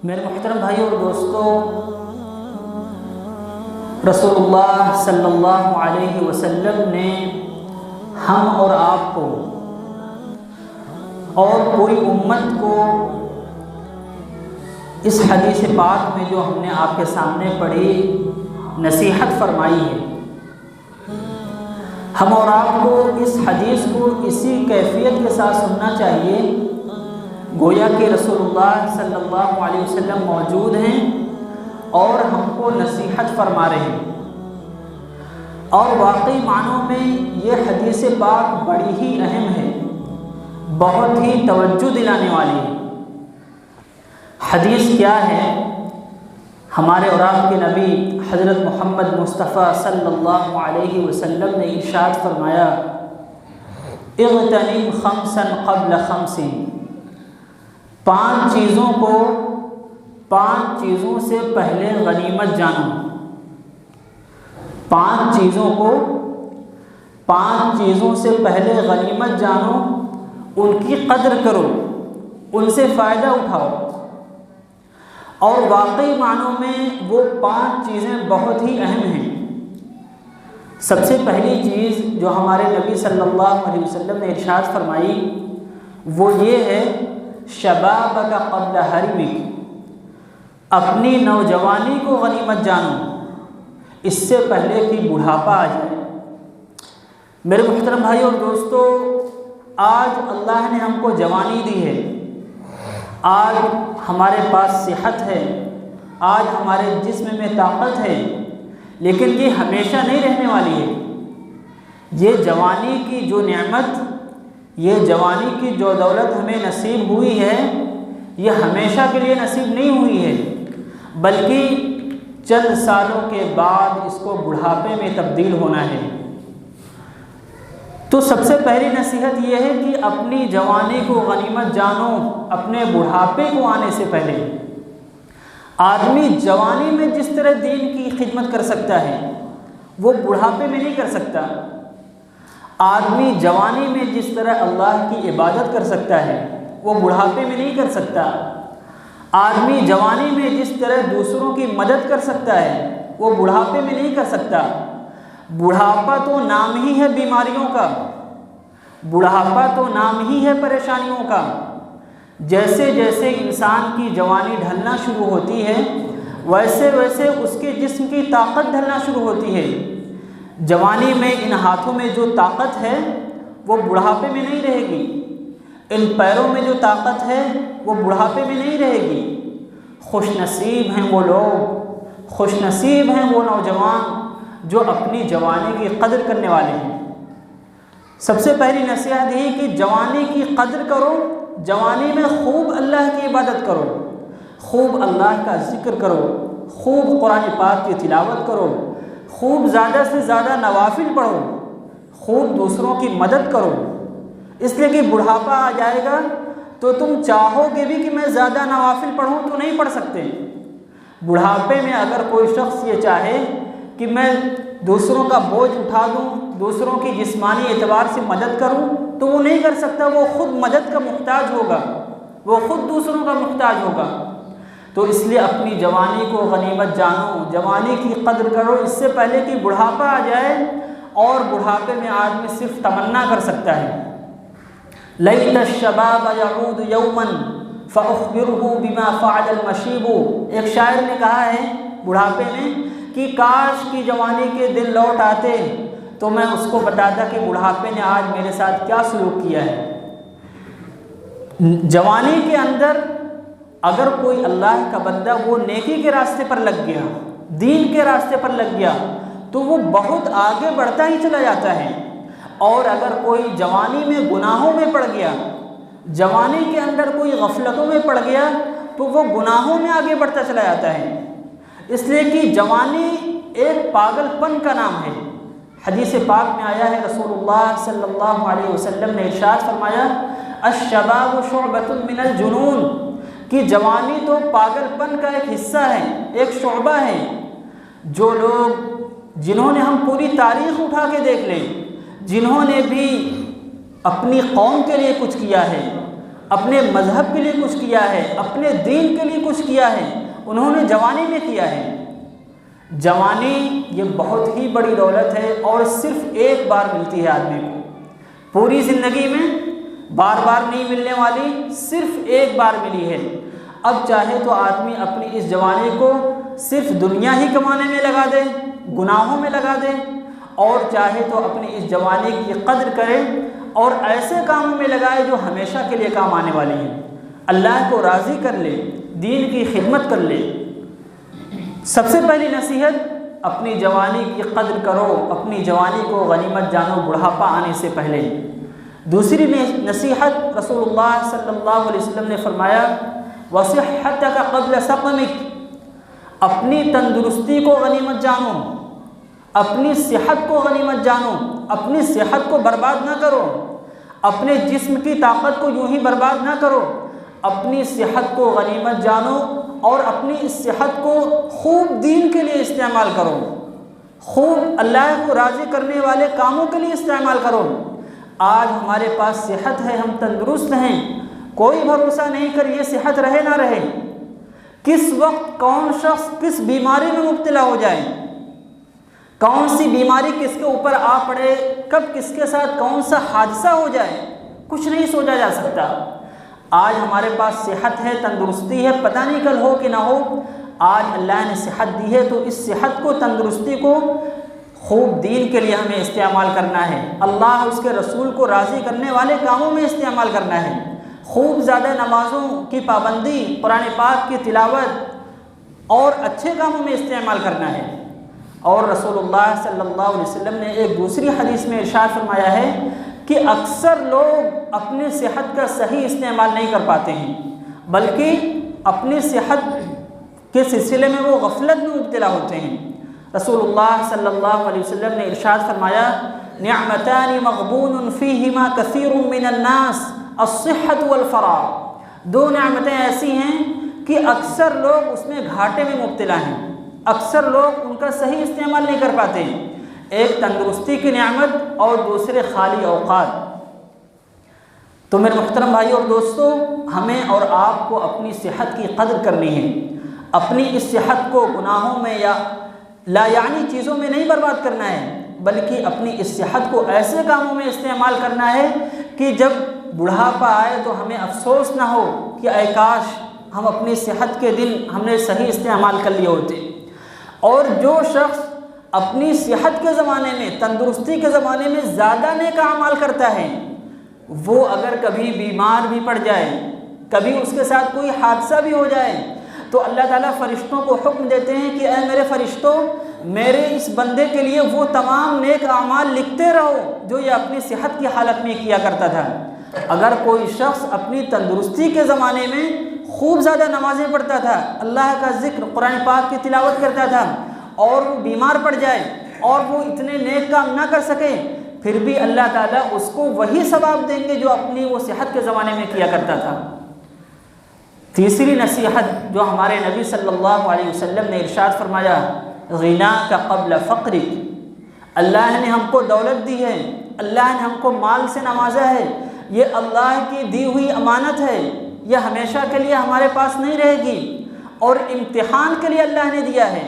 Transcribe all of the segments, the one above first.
میرے محترم بھائی اور دوستو، رسول اللہ صلی اللہ علیہ وسلم نے ہم اور آپ کو اور پوری امت کو اس حدیث پاک میں جو ہم نے آپ کے سامنے پڑھی نصیحت فرمائی ہے۔ ہم اور آپ کو اس حدیث کو اسی کیفیت کے ساتھ سننا چاہیے گویا کہ رسول اللہ صلی اللہ علیہ وسلم موجود ہیں اور ہم کو نصیحت فرما رہے ہیں، اور واقعی معنوں میں یہ حدیث پاک بڑی ہی اہم ہے، بہت ہی توجہ دلانے والی ہے۔ حدیث کیا ہے؟ ہمارے اور آپ کے نبی حضرت محمد مصطفیٰ صلی اللہ علیہ وسلم نے ارشاد فرمایا، اغتنم خمسا قبل خمس، پانچ چیزوں سے پہلے غنیمت جانو۔ پانچ چیزوں سے پہلے غنیمت جانو، ان کی قدر کرو، ان سے فائدہ اٹھاؤ۔ اور واقعی معنوں میں وہ پانچ چیزیں بہت ہی اہم ہیں۔ سب سے پہلی چیز جو ہمارے نبی صلی اللہ علیہ وسلم نے ارشاد فرمائی وہ یہ ہے، شبابک قبل حرمک، اپنی نوجوانی کو غنیمت جانو اس سے پہلے کہ بڑھاپا آ جائے۔ میرے محترم بھائی اور دوستو، آج اللہ نے ہم کو جوانی دی ہے، آج ہمارے پاس صحت ہے، آج ہمارے جسم میں طاقت ہے، لیکن یہ ہمیشہ نہیں رہنے والی ہے۔ یہ جوانی کی جو نعمت، یہ جوانی کی جو دولت ہمیں نصیب ہوئی ہے، یہ ہمیشہ کے لیے نصیب نہیں ہوئی ہے، بلکہ چند سالوں کے بعد اس کو بڑھاپے میں تبدیل ہونا ہے۔ تو سب سے پہلی نصیحت یہ ہے کہ اپنی جوانی کو غنیمت جانو، اپنے بڑھاپے کو آنے سے پہلے۔ آدمی جوانی میں جس طرح دین کی خدمت کر سکتا ہے وہ بڑھاپے میں نہیں کر سکتا۔ آدمی جوانی میں جس طرح اللہ کی عبادت کر سکتا ہے وہ بڑھاپے میں نہیں کر سکتا۔ آدمی جوانی میں جس طرح دوسروں کی مدد کر سکتا ہے وہ بڑھاپے میں نہیں کر سکتا۔ بڑھاپا تو نام ہی ہے بیماریوں کا، بڑھاپا تو نام ہی ہے پریشانیوں کا۔ جیسے جیسے انسان کی جوانی ڈھلنا شروع ہوتی ہے ویسے ویسے اس کے جسم کی طاقت ڈھلنا شروع ہوتی ہے۔ جوانی میں ان ہاتھوں میں جو طاقت ہے وہ بڑھاپے میں نہیں رہے گی، ان پیروں میں جو طاقت ہے وہ بڑھاپے میں نہیں رہے گی۔ خوش نصیب ہیں وہ لوگ، خوش نصیب ہیں وہ نوجوان جو اپنی جوانی کی قدر کرنے والے ہیں۔ سب سے پہلی نصیحت یہ کہ جوانی کی قدر کرو، جوانی میں خوب اللہ کی عبادت کرو، خوب اللہ کا ذکر کرو، خوب قرآن پاک کی تلاوت کرو، خوب زیادہ سے زیادہ نوافل پڑھو، خوب دوسروں کی مدد کرو، اس لیے کہ بڑھاپا آ جائے گا تو تم چاہو گے بھی کہ میں زیادہ نوافل پڑھوں تو نہیں پڑھ سکتے۔ بڑھاپے میں اگر کوئی شخص یہ چاہے کہ میں دوسروں کا بوجھ اٹھا دوں، دوسروں کی جسمانی اعتبار سے مدد کروں تو وہ نہیں کر سکتا، وہ خود مدد کا محتاج ہوگا، وہ خود دوسروں کا محتاج ہوگا۔ تو اس لیے اپنی جوانی کو غنیمت جانو، جوانی کی قدر کرو اس سے پہلے کہ بڑھاپا آ جائے، اور بڑھاپے میں آدمی صرف تمنا کر سکتا ہے، لیت الشباب یعود یوما فاخبره بما فعل المشیب۔ ایک شاعر نے کہا ہے بڑھاپے میں کہ کاش کی جوانی کے دن لوٹ آتے تو میں اس کو بتاتا کہ بڑھاپے نے آج میرے ساتھ کیا سلوک کیا ہے۔ جوانی کے اندر اگر کوئی اللہ کا بندہ وہ نیکی کے راستے پر لگ گیا، دین کے راستے پر لگ گیا تو وہ بہت آگے بڑھتا ہی چلا جاتا ہے، اور اگر کوئی جوانی میں گناہوں میں پڑ گیا، جوانی کے اندر کوئی غفلتوں میں پڑ گیا تو وہ گناہوں میں آگے بڑھتا چلا جاتا ہے۔ اس لیے کہ جوانی ایک پاگل پن کا نام ہے۔ حدیث پاک میں آیا ہے، رسول اللہ صلی اللہ علیہ وسلم نے ارشاد فرمایا، الشباب شعبۃ من الجنون، کہ جوانی تو پاگل پن کا ایک حصہ ہے، ایک شعبہ ہے۔ جو لوگ، جنہوں نے، ہم پوری تاریخ اٹھا کے دیکھ لیں، جنہوں نے بھی اپنی قوم کے لیے کچھ کیا ہے، اپنے مذہب کے لیے کچھ کیا ہے، اپنے دین کے لیے کچھ کیا ہے، انہوں نے جوانی میں کیا ہے۔ جوانی یہ بہت ہی بڑی دولت ہے اور صرف ایک بار ملتی ہے آدمی کو، پوری زندگی میں بار بار نہیں ملنے والی، صرف ایک بار ملی ہے۔ اب چاہے تو آدمی اپنی اس جوانی کو صرف دنیا ہی کمانے میں لگا دے، گناہوں میں لگا دے، اور چاہے تو اپنی اس جوانی کی قدر کرے اور ایسے کاموں میں لگائے جو ہمیشہ کے لیے کام آنے والی ہیں، اللہ کو راضی کر لے، دین کی خدمت کر لے۔ سب سے پہلی نصیحت، اپنی جوانی کی قدر کرو، اپنی جوانی کو غنیمت جانو بڑھاپا آنے سے پہلے۔ دوسری نصیحت، رسول اللہ صلی اللہ علیہ وسلم نے فرمایا وَصِحَّتَكَ قَبْلَ سَقَمِكَ، اپنی تندرستی کو غنیمت جانو، اپنی صحت کو غنیمت جانو، اپنی صحت کو برباد نہ کرو، اپنے جسم کی طاقت کو یوں ہی برباد نہ کرو، اپنی صحت کو غنیمت جانو اور اپنی اس صحت کو خوب دین کے لیے استعمال کرو، خوب اللہ کو راضی کرنے والے کاموں کے لیے استعمال کرو۔ آج ہمارے پاس صحت ہے، ہم تندرست ہیں، کوئی بھروسہ نہیں کر یہ صحت رہے نہ رہے، کس وقت کون شخص کس بیماری میں مبتلا ہو جائے، کون سی بیماری کس کے اوپر آ پڑے، کب کس کے ساتھ کون سا حادثہ ہو جائے، کچھ نہیں سوچا جا سکتا۔ آج ہمارے پاس صحت ہے، تندرستی ہے، پتہ نہیں کل ہو کہ نہ ہو۔ آج اللہ نے صحت دی ہے تو اس صحت کو، تندرستی کو خوب دین کے لیے ہمیں استعمال کرنا ہے، اللہ اس کے رسول کو راضی کرنے والے کاموں میں استعمال کرنا ہے، خوب زیادہ نمازوں کی پابندی، قرآن پاک کی تلاوت اور اچھے کاموں میں استعمال کرنا ہے۔ اور رسول اللہ صلی اللہ علیہ وسلم نے ایک دوسری حدیث میں ارشاد فرمایا ہے کہ اکثر لوگ اپنی صحت کا صحیح استعمال نہیں کر پاتے ہیں، بلکہ اپنی صحت کے سلسلے میں وہ غفلت میں مبتلا ہوتے ہیں۔ رسول اللہ صلی اللہ علیہ وسلم نے ارشاد فرمایا نعمتان مغبون فیہما کثیر من الناس الصحت والفراغ، دو نعمتیں ایسی ہیں کہ اکثر لوگ اس میں گھاٹے میں مبتلا ہیں، اکثر لوگ ان کا صحیح استعمال نہیں کر پاتے ہیں، ایک تندرستی کی نعمت اور دوسرے خالی اوقات۔ تو میرے محترم بھائی اور دوستو، ہمیں اور آپ کو اپنی صحت کی قدر کرنی ہے، اپنی اس صحت کو گناہوں میں یا لا یعنی چیزوں میں نہیں برباد کرنا ہے، بلکہ اپنی اس صحت کو ایسے کاموں میں استعمال کرنا ہے کہ جب بڑھاپا آئے تو ہمیں افسوس نہ ہو کہ اے کاش ہم اپنی صحت کے دن ہم نے صحیح استعمال کر لیے ہوتے۔ اور جو شخص اپنی صحت کے زمانے میں، تندرستی کے زمانے میں زیادہ نیک اعمال کرتا ہے، وہ اگر کبھی بیمار بھی پڑ جائے، کبھی اس کے ساتھ کوئی حادثہ بھی ہو جائے، تو اللہ تعالیٰ فرشتوں کو حکم دیتے ہیں کہ اے میرے فرشتوں، میرے اس بندے کے لیے وہ تمام نیک اعمال لکھتے رہو جو یہ اپنی صحت کی حالت میں کیا کرتا تھا۔ اگر کوئی شخص اپنی تندرستی کے زمانے میں خوب زیادہ نمازیں پڑھتا تھا، اللہ کا ذکر، قرآن پاک کی تلاوت کرتا تھا، اور وہ بیمار پڑ جائے اور وہ اتنے نیک کام نہ کر سکے، پھر بھی اللہ تعالیٰ اس کو وہی ثواب دیں گے جو اپنی وہ صحت کے زمانے میں کیا کرتا تھا۔ تیسری نصیحت جو ہمارے نبی صلی اللہ علیہ وسلم نے ارشاد فرمایا غنا کا قبل فقرک، اللہ نے ہم کو دولت دی ہے، اللہ نے ہم کو مال سے نوازا ہے، یہ اللہ کی دی ہوئی امانت ہے، یہ ہمیشہ کے لیے ہمارے پاس نہیں رہے گی اور امتحان کے لیے اللہ نے دیا ہے،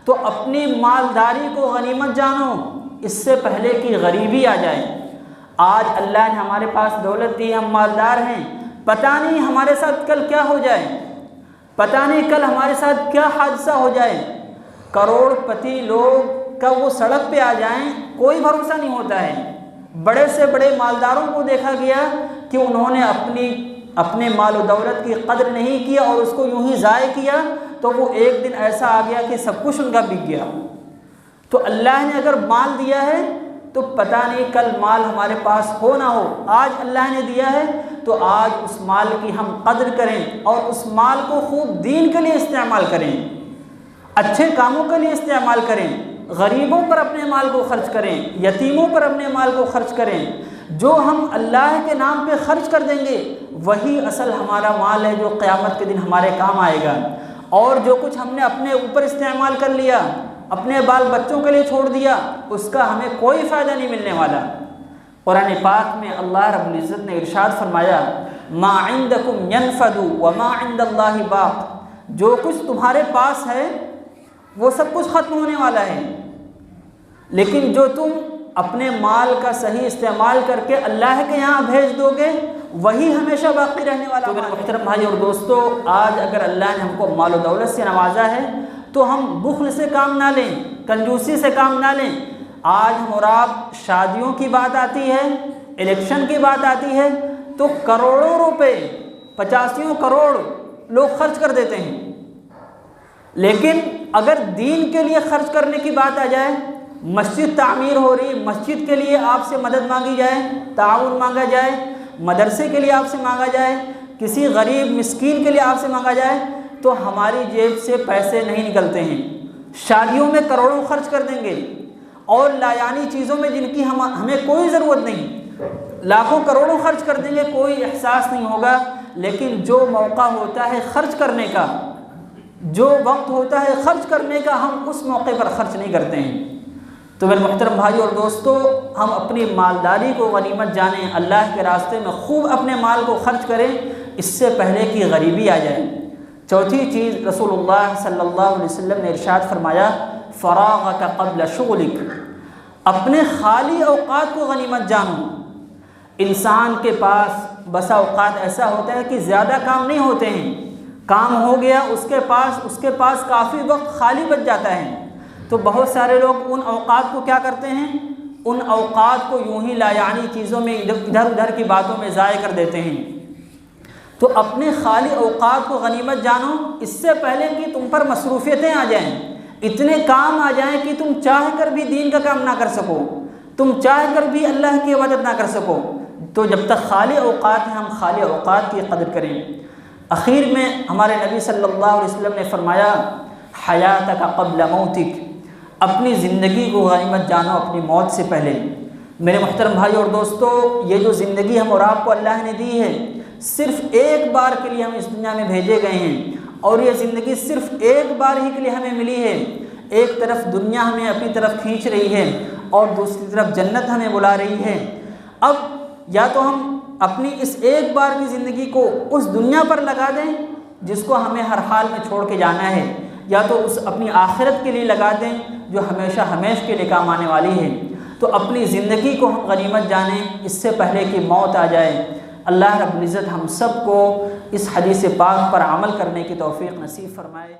تو اپنی مالداری کو غنیمت جانو اس سے پہلے کہ غریبی آ جائے۔ آج اللہ نے ہمارے پاس دولت دی، ہم مالدار ہیں، پتہ نہیں ہمارے ساتھ کل کیا ہو جائے، پتہ نہیں کل ہمارے ساتھ کیا حادثہ ہو جائے، کروڑ پتی لوگ کب وہ سڑک پہ آ جائیں کوئی بھروسہ نہیں ہوتا ہے۔ بڑے سے بڑے مالداروں کو دیکھا گیا کہ انہوں نے اپنے مال و دولت کی قدر نہیں کی اور اس کو یوں ہی ضائع کیا، تو وہ ایک دن ایسا آ گیا کہ سب کچھ ان کا بک گیا۔ تو اللہ نے اگر مال دیا ہے تو پتہ نہیں کل مال ہمارے پاس ہو نہ ہو، آج اللہ نے دیا ہے تو آج اس مال کی ہم قدر کریں اور اس مال کو خوب دین کے لیے استعمال کریں، اچھے کاموں کے لیے استعمال کریں، غریبوں پر اپنے مال کو خرچ کریں، یتیموں پر اپنے مال کو خرچ کریں۔ جو ہم اللہ کے نام پہ خرچ کر دیں گے وہی اصل ہمارا مال ہے جو قیامت کے دن ہمارے کام آئے گا، اور جو کچھ ہم نے اپنے اوپر استعمال کر لیا، اپنے بال بچوں کے لیے چھوڑ دیا، اس کا ہمیں کوئی فائدہ نہیں ملنے والا۔ قرآن پاک میں اللہ رب العزت نے ارشاد فرمایا ما عندکم ینفد وما عند اللہ باق، جو کچھ تمہارے پاس ہے وہ سب کچھ ختم ہونے والا ہے، لیکن جو تم اپنے مال کا صحیح استعمال کر کے اللہ کے یہاں بھیج دو گے وہی ہمیشہ باقی رہنے والا ہے۔ میرے محترم بھائی اور دوستو، آج اگر اللہ نے ہم کو مال و دولت سے نوازا ہے تو ہم بخل سے کام نہ لیں، کنجوسی سے کام نہ لیں۔ آج ہم اور آپ شادیوں کی بات آتی ہے، الیکشن کی بات آتی ہے تو کروڑوں روپے، 85 کروڑ لوگ خرچ کر دیتے ہیں، لیکن اگر دین کے لیے خرچ کرنے کی بات آ جائے، مسجد تعمیر ہو رہی، مسجد کے لیے آپ سے مدد مانگی جائے، تعاون مانگا جائے، مدرسے کے لیے آپ سے مانگا جائے، کسی غریب مسکین کے لیے آپ سے مانگا جائے تو ہماری جیب سے پیسے نہیں نکلتے ہیں۔ شادیوں میں کروڑوں خرچ کر دیں گے اور لایانی چیزوں میں جن کی ہمیں کوئی ضرورت نہیں، لاکھوں کروڑوں خرچ کر دیں گے، کوئی احساس نہیں ہوگا، لیکن جو موقع ہوتا ہے خرچ کرنے کا، جو وقت ہوتا ہے خرچ کرنے کا، ہم اس موقع پر خرچ نہیں کرتے ہیں۔ تو میرے محترم بھائی اور دوستو، ہم اپنی مالداری کو غنیمت جانیں، اللہ کے راستے میں خوب اپنے مال کو خرچ کریں، اس سے پہلے کہ غریبی آ جائے۔ چوتھی چیز، رسول اللہ صلی اللہ علیہ وسلم نے ارشاد فرمایا، فراغک قبل شغلک، اپنے خالی اوقات کو غنیمت جانو۔ انسان کے پاس بسا اوقات ایسا ہوتا ہے کہ زیادہ کام نہیں ہوتے ہیں، کام ہو گیا اس کے پاس کافی وقت خالی بچ جاتا ہے، تو بہت سارے لوگ ان اوقات کو کیا کرتے ہیں، ان اوقات کو یوں ہی لایعنی چیزوں میں ادھر ادھر کی باتوں میں ضائع کر دیتے ہیں۔ تو اپنے خالی اوقات کو غنیمت جانو، اس سے پہلے کہ تم پر مصروفیتیں آ جائیں، اتنے کام آ جائیں کہ تم چاہ کر بھی دین کا کام نہ کر سکو، تم چاہ کر بھی اللہ کی عبادت نہ کر سکو۔ تو جب تک خالی اوقات ہیں، ہم خالی اوقات کی قدر کریں۔ اخیر میں ہمارے نبی صلی اللہ علیہ وسلم نے فرمایا، حیاتک قبل موتک، اپنی زندگی کو غنیمت جانو اپنی موت سے پہلے۔ میرے محترم بھائی اور دوستو، یہ جو زندگی ہم اور آپ کو اللہ نے دی ہے، صرف ایک بار کے لیے ہم اس دنیا میں بھیجے گئے ہیں، اور یہ زندگی صرف ایک بار ہی کے لیے ہمیں ملی ہے۔ ایک طرف دنیا ہمیں اپنی طرف کھینچ رہی ہے اور دوسری طرف جنت ہمیں بلا رہی ہے۔ اب یا تو ہم اپنی اس ایک بار کی زندگی کو اس دنیا پر لگا دیں جس کو ہمیں ہر حال میں چھوڑ کے جانا ہے، یا تو اس اپنی آخرت کے لیے لگا دیں جو ہمیشہ ہمیشہ کے لیے کام آنے والی ہے۔ تو اپنی زندگی کو ہم غنیمت جانیں اس سے پہلے کہ موت آ جائے۔ اللہ رب العزت ہم سب کو اس حدیث پاک پر عمل کرنے کی توفیق نصیب فرمائے۔